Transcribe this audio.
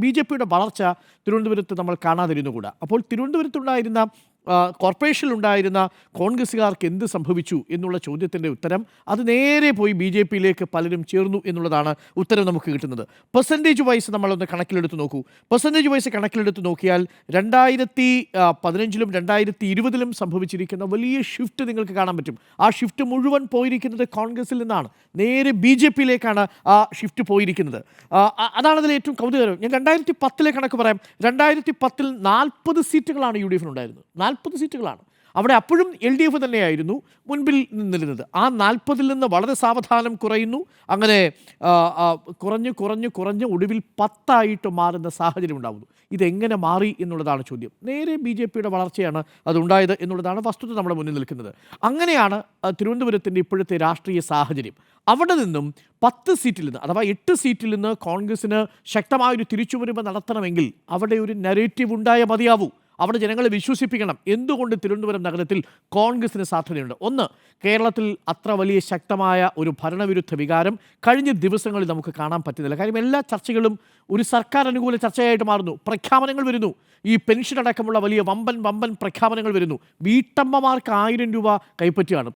ബി.ജെ.പിയുടെ വളർച്ച തിരുവനന്തപുരത്ത് നമ്മൾ കാണാതിരുന്നുകൂടാ. അപ്പോൾ തിരുവനന്തപുരത്തുണ്ടായിരുന്ന കോർപ്പറേഷനിലുണ്ടായിരുന്ന കോൺഗ്രസ്സുകാർക്ക് എന്ത് സംഭവിച്ചു എന്നുള്ള ചോദ്യത്തിൻ്റെ ഉത്തരം അത് നേരെ പോയി ബി.ജെ.പിയിലേക്ക് പലരും ചേർന്നു എന്നുള്ളതാണ് ഉത്തരം നമുക്ക് കിട്ടുന്നത്. പെർസെൻറ്റേജ് വൈസ് നമ്മളൊന്ന് കണക്കിലെടുത്ത് നോക്കൂ. പെർസെൻറ്റേജ് വൈസ് കണക്കിലെടുത്ത് നോക്കിയാൽ 2015-ലും 2020-ലും സംഭവിച്ചിരിക്കുന്ന വലിയ ഷിഫ്റ്റ് നിങ്ങൾക്ക് കാണാൻ പറ്റും. ആ ഷിഫ്റ്റ് മുഴുവൻ പോയിരിക്കുന്നത് കോൺഗ്രസിൽ നിന്നാണ്, നേരെ ബി.ജെ.പിയിലേക്കാണ് ആ ഷിഫ്റ്റ് പോയിരിക്കുന്നത്. അതാണ് അതിൽ ഏറ്റവും കൗതുകകരം. ഞാൻ 2010-ലെ കണക്ക് പറയാം. 2010-ൽ 40 സീറ്റുകളാണ് യു ഡി എഫിനുണ്ടായിരുന്നത്. 40 സീറ്റുകളാണ്. അവിടെ അപ്പോഴും LDF തന്നെയായിരുന്നു മുൻപിൽ നിന്നിരുന്നത്. ആ 40-ൽ നിന്ന് വളരെ സാവധാനം കുറയുന്നു. അങ്ങനെ കുറഞ്ഞ് ഒടുവിൽ 10 മാറുന്ന സാഹചര്യം ഉണ്ടാകുന്നു. ഇതെങ്ങനെ മാറി എന്നുള്ളതാണ് ചോദ്യം. നേരെ ബി.ജെ.പിയുടെ വളർച്ചയാണ് അതുണ്ടായത് എന്നുള്ളതാണ് വസ്തുത നമ്മുടെ മുന്നിൽ നിൽക്കുന്നത്. അങ്ങനെയാണ് തിരുവനന്തപുരത്തിൻ്റെ ഇപ്പോഴത്തെ രാഷ്ട്രീയ സാഹചര്യം. അവിടെ നിന്നും 10 സീറ്റിൽ നിന്ന്, അഥവാ 8 സീറ്റിൽ നിന്ന് കോൺഗ്രസിന് ശക്തമായൊരു തിരിച്ചുവരവ് നടത്തണമെങ്കിൽ അവിടെ ഒരു നരേറ്റീവ് ഉണ്ടായേ മതിയാവൂ. അവിടെ ജനങ്ങളെ വിശ്വസിപ്പിക്കണം എന്തുകൊണ്ട് തിരുവനന്തപുരം നഗരത്തിൽ കോൺഗ്രസിന് സാധ്യതയുണ്ട്. ഒന്ന്, കേരളത്തിൽ അത്ര വലിയ ശക്തമായ ഒരു ഭരണവിരുദ്ധ വികാരം കഴിഞ്ഞ ദിവസങ്ങളിൽ നമുക്ക് കാണാൻ പറ്റുന്നില്ല. കാര്യം എല്ലാ ചർച്ചകളും ഒരു സർക്കാർ അനുകൂല ചർച്ചയായിട്ട് മാറുന്നു. പ്രഖ്യാപനങ്ങൾ വരുന്നു. ഈ പെൻഷൻ അടക്കമുള്ള വലിയ വമ്പൻ പ്രഖ്യാപനങ്ങൾ വരുന്നു. വീട്ടമ്മമാർക്ക് 1000 രൂപ കൈപ്പറ്റിയാണ്.